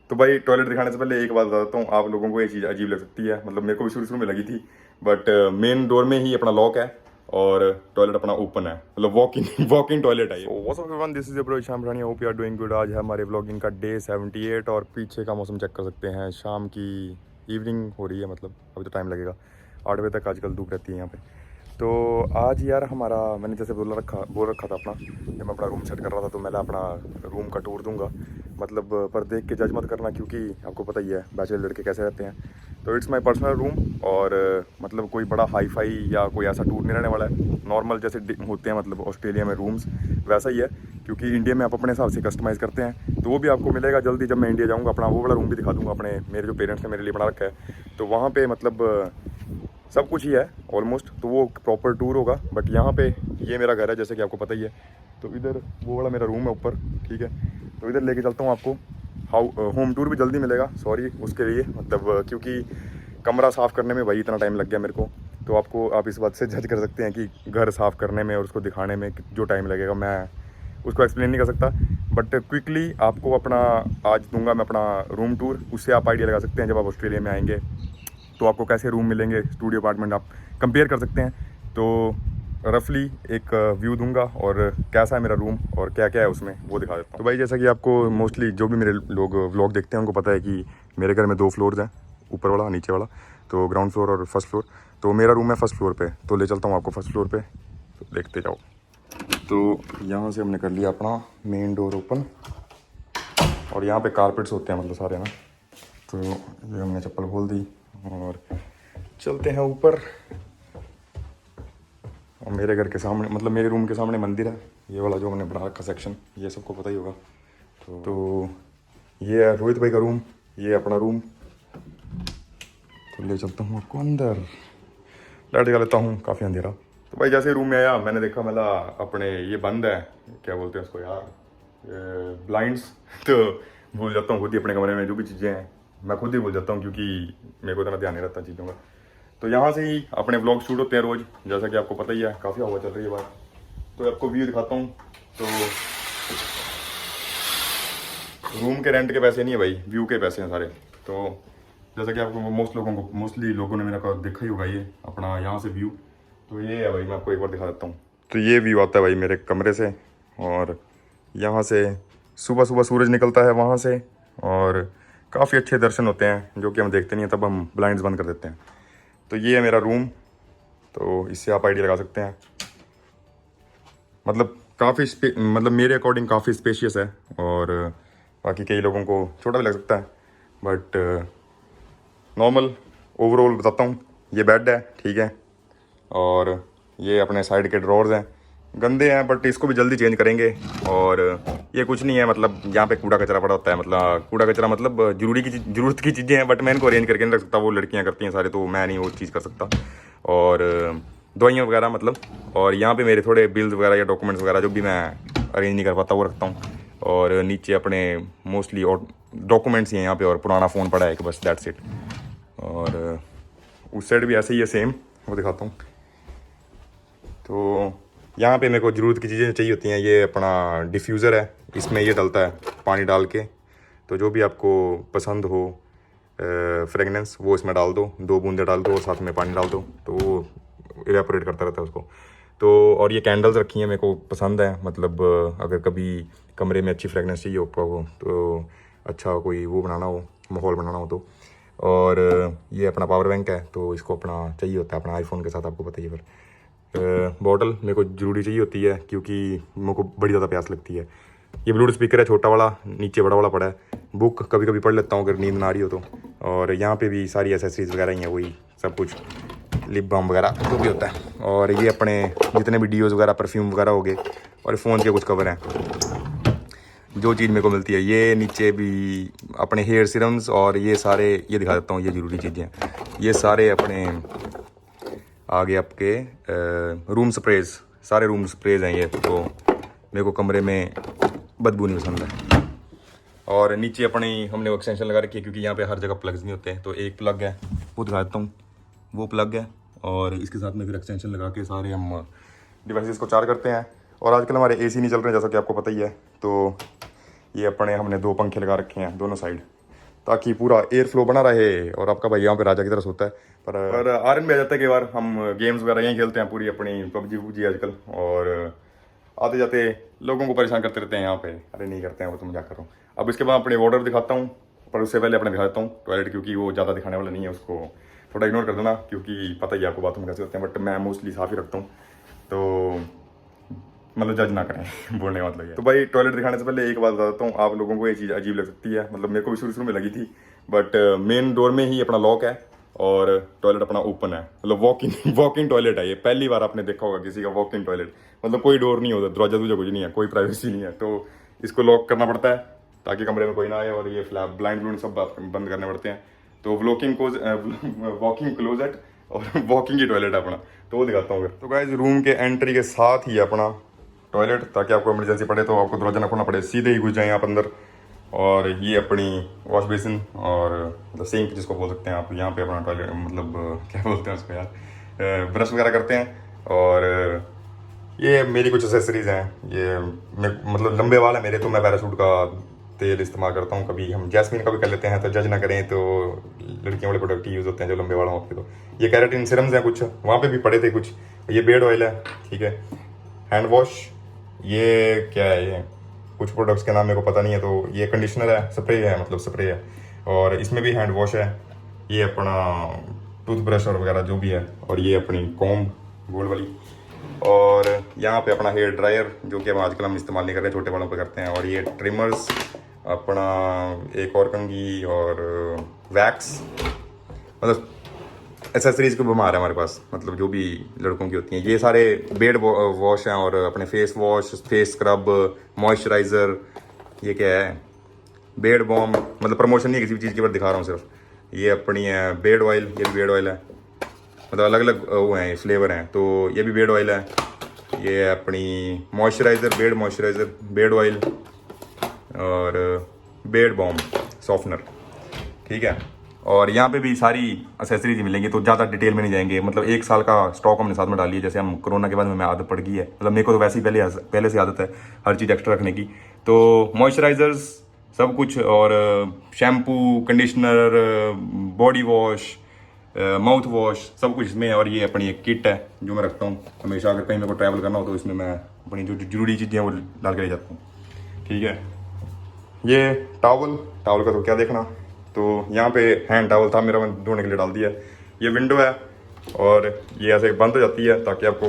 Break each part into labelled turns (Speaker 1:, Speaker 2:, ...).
Speaker 1: तो भाई टॉयलेट दिखाने से पहले एक बात बता देता हूँ, आप लोगों को ये चीज़ अजीब लग सकती है, मतलब मेरे को भी शुरू शुरू में लगी थी, बट मेन डोर में ही अपना लॉक है और टॉयलेट अपना ओपन है, मतलब वॉक इन टॉयलेट है। What's up everyone, this is your bro Sham Rani, hope you are doing good. आज है हमारे व्लॉगिंग का डे 78 और पीछे का मौसम चेक कर सकते हैं, शाम की इवनिंग हो रही है, मतलब अभी तो टाइम लगेगा, 8 बजे तक आजकल धूप रहती है यहाँ पे। तो आज यार हमारा, मैंने जैसे बोल रखा था अपना, जब मैं अपना रूम सेट कर रहा था तो मैं अपना रूम का टूर दूंगा, मतलब पर देख के जज मत करना, क्योंकि आपको पता ही है बैचलर लड़के कैसे रहते हैं। तो इट्स माय पर्सनल रूम और मतलब कोई बड़ा हाई फाई या कोई ऐसा टूर नहीं रहने वाला है, नॉर्मल जैसे होते हैं मतलब ऑस्ट्रेलिया में रूम्स वैसा ही है, क्योंकि इंडिया में आप अपने हिसाब से कस्टमाइज़ करते हैं, तो वो भी आपको मिलेगा जल्दी। जब मैं इंडिया जाऊँगा अपना वो वाला रूम भी दिखा दूँगा, अपने मेरे जो पेरेंट्स ने मेरे लिए बना रखा है, तो वहाँ पे मतलब सब कुछ ही है ऑलमोस्ट, तो वो प्रॉपर टूर होगा। बट यहाँ पे ये मेरा घर है जैसे कि आपको पता ही है, तो इधर वो वाला मेरा रूम है ऊपर, ठीक है। तो इधर लेके चलता हूँ आपको, होम टूर भी जल्दी मिलेगा, सॉरी उसके लिए, मतलब क्योंकि कमरा साफ़ करने में भाई इतना टाइम लग गया मेरे को, तो आप इस बात से जज कर सकते हैं कि घर साफ़ करने में और उसको दिखाने में जो टाइम लगेगा मैं उसको एक्सप्लेन नहीं कर सकता। बट क्विकली आपको अपना आज दूंगा मैं अपना रूम टूर, उससे आप आइडिया लगा सकते हैं जब आप ऑस्ट्रेलिया में आएंगे तो आपको कैसे रूम मिलेंगे, स्टूडियो अपार्टमेंट आप कंपेयर कर सकते हैं। तो रफली एक व्यू दूंगा और कैसा है मेरा रूम और क्या क्या है उसमें वो दिखा देता हूँ। तो भाई जैसा कि आपको मोस्टली जो भी मेरे लोग व्लॉग देखते हैं उनको पता है कि मेरे घर में 2 फ्लोर्स हैं, ऊपर वाला नीचे वाला, तो ग्राउंड फ्लोर और फर्स्ट फ्लोर। तो मेरा रूम है फर्स्ट फ्लोर पे, तो ले चलता हूँ आपको फर्स्ट फ्लोर पे, तो देखते जाओ। तो यहाँ से हमने कर लिया अपना मेन डोर ओपन और यहाँ पे कारपेट्स होते हैं मतलब सारे ना, तो ये हमने चप्पल खोल दी और चलते हैं ऊपर। और मेरे घर के सामने, मतलब मेरे रूम के सामने मंदिर है, ये वाला जो हमने बना रखा सेक्शन, ये सबको पता ही होगा। तो ये है रोहित भाई का रूम, ये अपना रूम। तो ले चलता हूँ आपको अंदर, लाइट जगा लेता हूँ, काफ़ी अंधेरा। तो भाई जैसे रूम में आया मैंने देखा, मतलब अपने ये बंद है, क्या बोलते हैं उसको यार, ब्लाइंड्स। तो भूल जाता हूँ खुद ही अपने कमरे में जो भी चीज़ें हैं मैं खुद ही भूल जाता हूँ, क्योंकि मेरे को इतना ध्यान नहीं रहता चीज़ों का। तो यहाँ से ही अपने व्लॉग शूट होते हैं रोज़, जैसा कि आपको पता ही है, काफ़ी हवा चल रही है बाहर। तो आपको व्यू दिखाता हूँ। तो रूम के रेंट के पैसे नहीं है भाई, व्यू के पैसे हैं सारे। तो जैसा कि आपको मोस्टली लोगों ने मेरा देखा ही होगा, ये अपना यहाँ से व्यू। तो ये है भाई, मैं आपको एक बार दिखा देता हूँ। तो ये व्यू आता है भाई मेरे कमरे से, और यहाँ से सुबह सुबह सूरज निकलता है वहाँ से, और काफ़ी अच्छे दर्शन होते हैं जो कि हम देखते नहीं हैं, तब हम ब्लाइंड्स बंद कर देते हैं। तो ये है मेरा रूम, तो इससे आप आइडिया लगा सकते हैं, मतलब काफ़ी मतलब मेरे अकॉर्डिंग काफ़ी स्पेशियस है, और बाकी कई लोगों को छोटा भी लग सकता है, बट नॉर्मल ओवरऑल बताता हूँ। ये बेड है, ठीक है, और ये अपने साइड के ड्रॉर्स हैं, गंदे हैं बट इसको भी जल्दी चेंज करेंगे। और ये कुछ नहीं है, मतलब यहाँ पे कूड़ा कचरा पड़ा होता है, मतलब कूड़ा कचरा मतलब ज़रूरत की चीज़ें हैं, बट मैं इनको अरेंज करके नहीं रख सकता, वो लड़कियाँ करती हैं सारे, तो मैं नहीं वो चीज़ कर सकता। और दवाइयाँ वगैरह मतलब, और यहाँ पे मेरे थोड़े बिल्स वगैरह या डॉक्यूमेंट्स वगैरह जो भी मैं अरेंज नहीं कर पाता वो रखता हूँ। और नीचे अपने मोस्टली और डॉक्यूमेंट्स ही हैं यहाँ पे, और पुराना फ़ोन पड़ा है कि बस दैट्स इट। और उस साइड भी ऐसे ही है सेम, वो दिखाता हूँ। तो यहाँ पे मेरे को ज़रूरत की चीज़ें चाहिए होती हैं, ये अपना डिफ्यूज़र है, इसमें ये डलता है पानी डाल के, तो जो भी आपको पसंद हो फ्रेगनेंस वो इसमें डाल दो, 2 बूंदे डाल दो और साथ में पानी डाल दो, तो वो इवेपोरेट करता रहता है उसको। तो और ये कैंडल्स रखी हैं, मेरे को पसंद है, मतलब अगर कभी कमरे में अच्छी फ्रेगनेंस चाहिए हो तो अच्छा कोई वो बनाना हो, माहौल बनाना हो तो। और ये अपना पावर बैंक है, तो इसको अपना चाहिए होता है अपना आईफोन के साथ, आपको पता ही है। फिर बॉटल मेरे को ज़रूरी चाहिए होती है, क्योंकि मेरे को बड़ी ज़्यादा प्यास लगती है। ये ब्लूटूथ स्पीकर है छोटा वाला, नीचे बड़ा वाला पड़ा है। बुक कभी कभी पढ़ लेता हूँ अगर नींद ना आ रही हो तो। और यहाँ पे भी सारी एसेसरीज वगैरह ही हैं, वही सब कुछ, लिप बाम वगैरह जो भी होता है। और ये अपने जितने भी डीओज वगैरह, परफ्यूम वगैरह हो गए, और फ़ोन के कुछ कवर हैं, जो चीज़ मेरे को मिलती है। ये नीचे भी अपने हेयर सीरम्स, और ये सारे ये दिखा देता हूँ, ये ज़रूरी चीज़ें हैं, ये सारे अपने आगे आपके रूम स्प्रेज, सारे रूम स्प्रेज हैं ये, तो मेरे को कमरे में बदबू नहीं पसंद है। और नीचे अपनी हमने वो एक्सटेंशन लगा रखी है, क्योंकि यहाँ पे हर जगह प्लग्स नहीं होते हैं, तो एक प्लग है वो दिखा देता हूँ, वो प्लग है, और इसके साथ में फिर एक्सटेंशन लगा के सारे हम डिवाइसेस को चार्ज करते हैं। और आजकल हमारे एसी नहीं चल रहे जैसा कि आपको पता ही है, तो ये अपने हमने 2 पंखे लगा रखे हैं दोनों साइड, ताकि पूरा एयर फ्लो बना रहे। और आपका भाई यहाँ पे राजा की तरह सोता है। पर आर्यन भी आ जाता है कई बार, हम गेम्स वगैरह यहीं खेलते हैं पूरी अपनी पबजी वबजी आजकल, और आते जाते लोगों को परेशान करते रहते हैं यहाँ पे। अरे नहीं करते हैं, वो तो मजाक कर रहा हूँ। अब इसके बाद अपने वार्डर दिखाता हूँ, पर उससे पहले अपने दिखा देता हूँ टॉयलेट, क्योंकि वो ज़्यादा दिखाने वाला नहीं है, उसको थोड़ा इग्नोर कर देना, क्योंकि पता ही है आपको बाथरूम कैसे होते हैं। बट मैं मोस्टली साफ ही रखता हूँ, तो मतलब जज ना करें बोलने का मतलब ये। तो भाई टॉयलेट दिखाने से पहले एक बात बताता हूँ, आप लोगों को ये चीज़ अजीब लग सकती है, मतलब मेरे को भी शुरू में लगी थी, बट मेन डोर में ही अपना लॉक है और टॉयलेट अपना ओपन है, मतलब वॉक इन टॉयलेट है ये। पहली बार आपने देखा होगा किसी का वॉक इन टॉयलेट, मतलब कोई डोर नहीं होता, दरवाजा दूजा कुछ नहीं है, कोई प्राइवेसी नहीं है, तो इसको लॉक करना पड़ता है ताकि कमरे में कोई ना आए, और ये फ्लैप ब्लाइंड ब्लूंड सब बंद करने पड़ते हैं। तो वॉकिंग क्लोजेट और वॉकिंग ही टॉयलेट है अपना, तो वो दिखाता हूँ फिर। तो गाइस रूम के एंट्री के साथ ही अपना टॉयलेट, ताकि आपको इमरजेंसी पड़े तो आपको दरवाजा ना खोलना पड़े, सीधे ही घुस जाए आप अंदर। और ये अपनी वॉश बेसिन और मतलब सिंक जिसको बोल सकते हैं आप, यहाँ पे अपना टॉयलेट मतलब क्या बोलते हैं उसको यार, ब्रश वगैरह करते हैं। और ये मेरी कुछ एसेसरीज़ हैं, ये मतलब लंबे वाल है मेरे, तो मैं पैराशूट का तेल इस्तेमाल करता हूँ। कभी हम जैस्मिन का भी कर लेते हैं, तो जज ना करें, तो लड़कियों वाले प्रोडक्ट यूज़ होते हैं जो लंबे वालों आपके। तो ये कैरेटिन सिरम्स हैं कुछ, वहाँ पे भी पड़े थे कुछ। ये बेड ऑयल है, ठीक है। हैंड वॉश, ये क्या है, ये कुछ प्रोडक्ट्स के नाम मेरे को पता नहीं है। तो ये कंडीशनर है, स्प्रे है, मतलब स्प्रे है, और इसमें भी हैंड वॉश है। ये अपना टूथब्रश और वगैरह जो भी है, और ये अपनी कॉम्ब गोल वाली, और यहाँ पे अपना हेयर ड्रायर जो कि आजकल हम इस्तेमाल नहीं कर रहे, छोटे बालों पे करते हैं। और ये ट्रिमर्स, अपना एक और कंघी और वैक्स, मतलब एसेसरीज को बीमार है हमारे पास, मतलब जो भी लड़कों की होती हैं। ये सारे बेड वॉश हैं, और अपने face wash, face scrub, moisturiser, ये क्या है, बेड बॉम, मतलब प्रमोशन नहीं किसी भी चीज़ के ऊपर दिखा रहा हूँ सिर्फ। ये अपनी है बेड ऑयल, ये भी बेड ऑयल है, मतलब अलग अलग वो हैं फ्लेवर हैं। तो ये भी बेड ऑयल है। ये अपनी moisturiser, bed moisturiser, bed oil और बेड बॉम सॉफ्टनर, ठीक है। और यहाँ पे भी सारी एसेसरीज मिलेंगी, तो ज़्यादा डिटेल में नहीं जाएंगे। मतलब 1 साल का स्टॉक हमने साथ में डाल लिया, जैसे हम कोरोना के बाद में आदत पड़ गई है, मतलब मेरे को तो वैसे ही पहले से आदत है हर चीज़ एक्स्ट्रा रखने की। तो मॉइस्चराइज़र्स सब कुछ, और shampoo, conditioner, body wash, mouth wash, सब कुछ इसमें है। और ये अपनी एक किट है जो मैं रखता हूँ हमेशा, अगर कहीं मेरे को ट्रैवल करना हो तो इसमें मैं अपनी जो जरूरी चीज़ें हैं वो डाल के ले जाता हूँ, ठीक है। ये टावल का तो क्या देखना, तो यहाँ पे हैंड टावल था मेरा, मैं धोने के लिए डाल दिया। ये विंडो है, और ये ऐसे बंद हो जाती है ताकि आपको,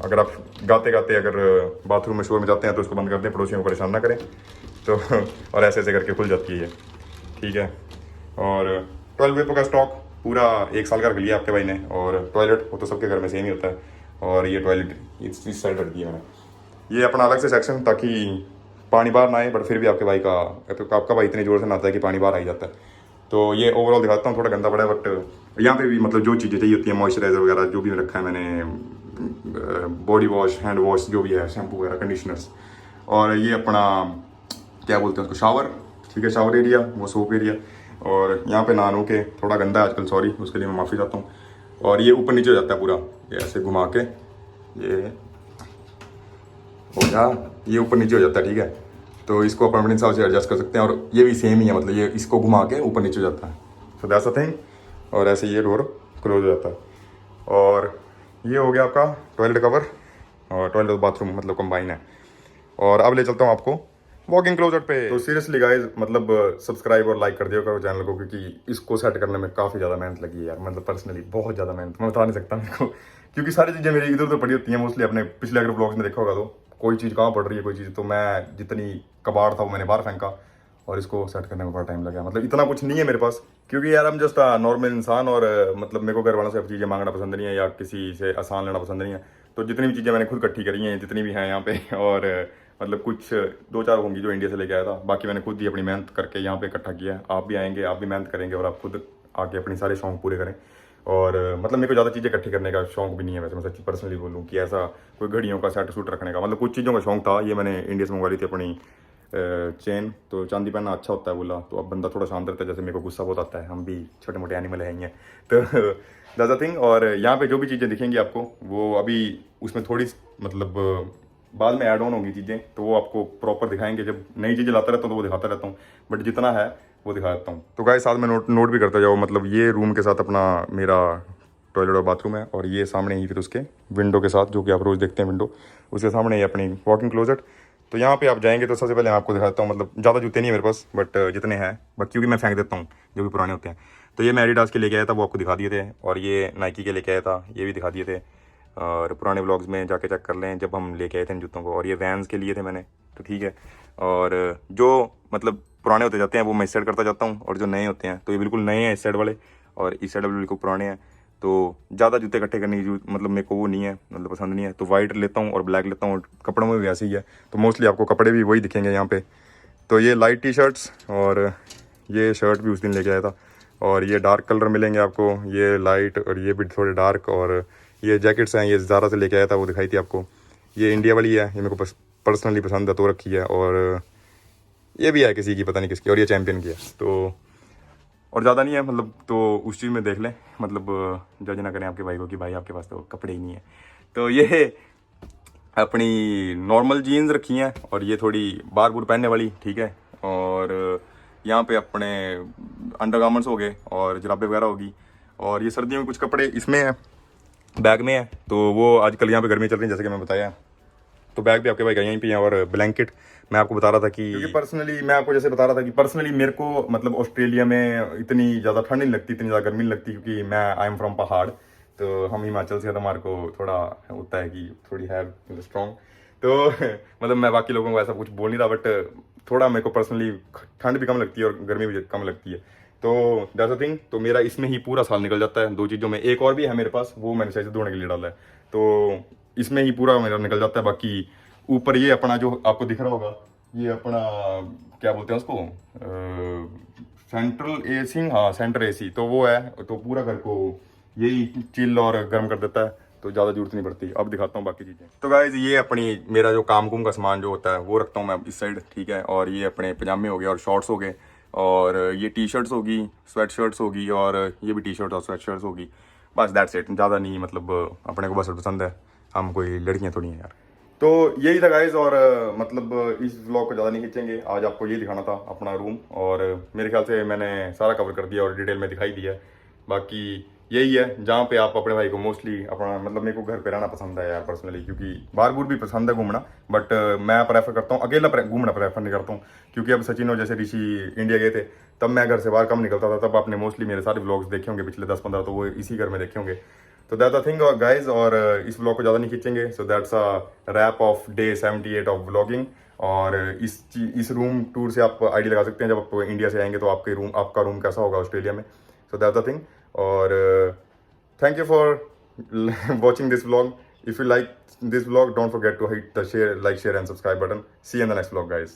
Speaker 1: अगर आप गाते गाते अगर बाथरूम में शोर में जाते हैं तो उसको बंद कर दें, पड़ोसियों को परेशान ना करें। तो और ऐसे ऐसे करके खुल जाती है ये, ठीक है। और टॉयलेट पेपर का स्टॉक पूरा 1 साल का रख लिया आपके भाई ने। और टॉयलेट वो तो सबके घर में सेम ही होता है। और ये टॉयलेट इस साइड रख दिया मैंने, ये अपना अलग से सेक्शन, ताकि पानी बाहर ना आए, बट फिर भी आपके भाई का, आपका भाई इतने जोर से नहाता है कि पानी बाहर आ ही जाता है। तो ये ओवरऑल दिखाता हूँ, थोड़ा गंदा पड़ा है, बट यहाँ पे भी मतलब जो चीज़ें चाहिए होती हैं, मॉइस्चराइज़र वगैरह जो भी रखा है मैंने, बॉडी वॉश, हैंड वॉश जो भी है, शैम्पू वगैरह, कंडीशनर्स। और ये अपना क्या बोलते हैं उसको, शावर, ठीक है, शावर एरिया, वो सोप एरिया। और यहाँ पे नहानों के थोड़ा गंदा है आजकल, सॉरी, उसके लिए मैं माफ़ी चाहता हूँ। और ये ऊपर नीचे हो जाता है पूरा, ये ऐसे घुमा के ये हो जा, ये ऊपर नीचे हो जाता है, ठीक है। तो इसको अपन अपने हिसाब से एडजस्ट कर सकते हैं। और ये भी सेम ही है, मतलब ये इसको घुमा के ऊपर नीचे हो जाता है, सो दैट्स अ थिंग। और ऐसे ये डोर क्लोज हो जाता है। और ये हो गया आपका टॉयलेट कवर, और टॉयलेट बाथरूम मतलब कंबाइन है। और अब ले चलता हूँ आपको वॉकिंग क्लोजेट पे। तो सीरियसली गाइज, मतलब सब्सक्राइब और लाइक कर दिया करो चैनल को, क्योंकि इसको सेट करने में काफ़ी ज़्यादा मेहनत लगी है यार, मतलब पर्सनली बहुत ज़्यादा मेहनत, मैं बता नहीं सकता मेरे को, क्योंकि सारी चीज़ें मेरी इधर उधर पड़ी होती हैं मोस्टली। अपने पिछले अगर ब्लॉग्स में देखा होगा तो कोई चीज़ कहाँ पड़ रही है, कोई चीज़, तो मैं जितनी कबाड़ था वो मैंने बाहर फेंका, और इसको सेट करने में बड़ा टाइम लगा। मतलब इतना कुछ नहीं है मेरे पास, क्योंकि यार हम जस्ट नॉर्मल इंसान, और मतलब मेरे को घर वालों से अब चीज़ें मांगना पसंद नहीं है, या किसी से आसान लेना पसंद नहीं है। तो जितनी भी चीज़ें मैंने खुद इकट्ठी करी हैं, जितनी भी हैं यहाँ पे, और मतलब कुछ 2-4 होंगी जो इंडिया से लेके आया था, बाकी मैंने खुद ही अपनी मेहनत करके यहाँ पे इकट्ठा किया है। आप भी आएंगे, आप भी मेहनत करेंगे, और आप खुद आके अपने सारे शौक पूरे करें। और मतलब मेरे को ज़्यादा चीज़ें इकट्ठी करने का शौक भी नहीं है वैसे, मैं सच्ची पर्सनली बोलूँ कि ऐसा कोई घड़ियों का सेट सूट रखने का, मतलब कुछ चीज़ों का शौक था। ये मैंने इंडिया से मंगवा ली थी अपनी चेन, तो चांदी पहनना अच्छा होता है बोला, तो अब बंदा थोड़ा शांत रहता है, जैसे मेरे को गुस्सा बहुत आता है, हम भी छोटे मोटे एनिमल हैं ही, तो दैट्स अ थिंग। और यहाँ पे जो भी चीज़ें दिखेंगी आपको, वो अभी उसमें थोड़ी मतलब बाद में ऐड ऑन होंगी चीज़ें, तो वो आपको प्रॉपर दिखाएंगे। जब नई चीज़ें लाता रहता हूँ तो वो दिखाता रहता हूँ, बट जितना है वो दिखा देता हूँ। तो गाइस साथ में नोट भी करता जाओ, मतलब ये रूम के साथ अपना मेरा टॉयलेट और बाथरूम है, और ये सामने ही फिर उसके विंडो के साथ, जो कि आप रोज़ देखते हैं विंडो, उसके सामने ही अपनी वॉकिंग क्लोजेट। तो यहाँ पे आप जाएंगे तो सबसे पहले मैं आपको दिखाता हूँ, मतलब ज़्यादा जूते नहीं है मेरे पास, बट जितने हैं बट क्योंकि मैं फेंक देता हूँ जो भी पुराने होते हैं। तो ये मैं एडिडास के लेके आया था, वो आपको दिखा दिए थे, और ये नाइकी के लेके आया था, ये भी दिखा दिए थे, और पुराने व्लॉग्स में जाके चेक कर लें जब हम लेके आए थे इन जूतों को। और ये वैन्स के लिए थे मैंने, तो ठीक है। और जो मतलब पुराने होते जाते हैं वो मैं इस साइड करता जाता हूँ, और जो नए होते हैं तो ये बिल्कुल नए हैं इस साइड वाले, और इस साइड वाले बिल्कुल पुराने हैं। तो ज़्यादा जूते इकट्ठे करने की मतलब मेरे को वो नहीं है, मतलब पसंद नहीं है। तो वाइट लेता हूँ और ब्लैक लेता हूँ, और कपड़ों में भी वैसे ही है, तो मोस्टली आपको कपड़े भी वही दिखेंगे यहाँ पे। तो ये लाइट टी शर्ट्स, और ये शर्ट भी उस दिन लेके आया था, और ये डार्क कलर मिलेंगे आपको, ये लाइट और ये भी थोड़े डार्क। और ये जैकेट्स हैं, ये ज़ारा से लेके आया था, वो दिखाई थी आपको। ये इंडिया वाली है, ये मेरे को पर्सनली पसंद है तो रखी है। और ये भी है किसी की, पता नहीं किसकी, और ये चैम्पियन की है। तो और ज़्यादा नहीं है, मतलब तो उस चीज़ में देख लें, मतलब जज ना करें आपके भाई को कि भाई आपके पास तो कपड़े ही नहीं है। तो ये अपनी नॉर्मल जीन्स रखी हैं, और ये थोड़ी बार बूर पहनने वाली, ठीक है। और यहाँ पे अपने अंडरगारमेंट्स हो गए, और जुराबे वगैरह होगी। और ये सर्दियों में कुछ कपड़े इसमें है, बैग में है। तो वो आजकल यहाँ पे गर्मी चल रही है जैसे कि मैं बताया, तो बैग भी आपके भाई का यहीं पे है। और ब्लैंकेट मैं आपको बता रहा था कि क्योंकि पर्सनली मैं आपको जैसे बता रहा था कि पर्सनली मेरे को मतलब ऑस्ट्रेलिया में इतनी ज़्यादा ठंड नहीं लगती, इतनी ज़्यादा गर्मी नहीं लगती, क्योंकि मैं आई एम फ्रॉम पहाड़। तो हम हिमाचल से, तो हमारे को थोड़ा होता है कि थोड़ी है स्ट्रॉन्ग। तो मतलब मैं बाकी लोगों को ऐसा कुछ बोल नहीं रहा, बट थोड़ा मेरे को पर्सनली ठंड भी कम लगती है और गर्मी भी कम लगती है। तो दैट्स अ थिंग। तो मेरा इसमें ही पूरा साल निकल जाता है, दो चीज़ों में। एक और भी है मेरे पास, वो मैंने शायद से धोने के लिए डाला है, तो इसमें ही पूरा मेरा निकल जाता है। बाकी ऊपर ये अपना जो आपको दिख रहा होगा, ये अपना क्या बोलते हैं उसको, सेंट्रल एसी, हाँ सेंटर एसी, तो वो है। तो पूरा घर को यही चिल और गर्म कर देता है, तो ज़्यादा जरूरत नहीं पड़ती। अब दिखाता हूँ बाकी चीज़ें। तो गाइज ये अपनी मेरा जो काम कुम का सामान जो होता है वो रखता हूँ मैं इस साइड, ठीक है। और ये अपने पजामे हो गए और शॉर्ट्स हो गए, और ये टी शर्ट्स होगी, स्वेट शर्ट्स होगी, और ये भी टी शर्ट और स्वेट शर्ट्स होगी। बस दैट्स इट, ज़्यादा नहीं, मतलब अपने को बस पसंद है, हम कोई लड़कियाँ थोड़ी हैं यार। तो यही था गाइज। और मतलब इस व्लॉग को ज़्यादा नहीं खींचेंगे, आज आपको ये दिखाना था अपना रूम, और मेरे ख्याल से मैंने सारा कवर कर दिया और डिटेल में दिखाई दिया। बाकी यही है जहाँ पे आप अपने भाई को मोस्टली अपना, मतलब मेरे को घर पे रहना पसंद है यार पर्सनली, क्योंकि बाहर बूर भी पसंद है घूमना, बट मैं प्रेफर करता हूँ अकेला घूमना प्रेफर नहीं करता हूँ। क्योंकि अब सचिन और जैसे ऋषि इंडिया गए थे, तब मैं घर से बाहर कम निकलता था, तब आपने मोस्टली मेरे सारे व्लॉग्स देखे होंगे पिछले 10-15, तो वो इसी घर में देखे होंगे। तो दैट्स अ थिंग गाइज। और इस व्लॉग को ज़्यादा नहीं खींचेंगे, so that's a wrap of day 78 of vlogging. और इस रूम टूर से आप आइडिया लगा सकते हैं जब आप इंडिया से आएंगे तो आपका रूम कैसा होगा ऑस्ट्रेलिया में। So that's the thing. और thank you for watching this vlog. If you like this vlog, don't forget to hit the share, like, share and subscribe button. See you in the next vlog, guys.